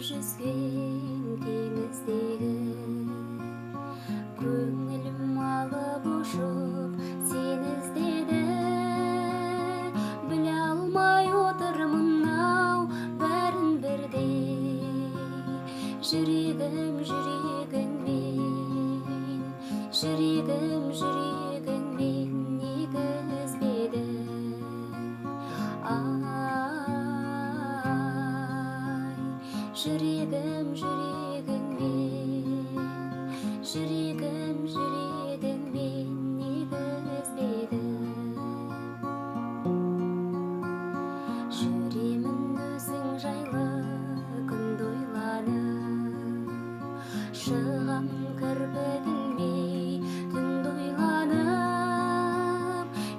жүзген теңіздегі көңілім алып ұшып сені іздеді. Біле алмай отырмын-ау бәрін бірдей. Жүрегім жүрегіңмен, жүрегім жүрегіңмен неге үзбеді. Жүрегім жүрегіңмен, жүрегім жүрегіңмен неге үзбеді. Жүремін өзің жайлы күнді ойланып, шығам кірпігіңме түнді ойланып.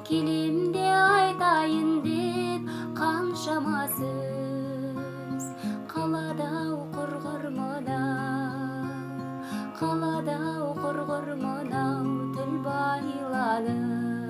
Келем де айтайын деп қаншама сөз, қалада құрғыр мынау, қалада құрғыр мынау тіл байланып.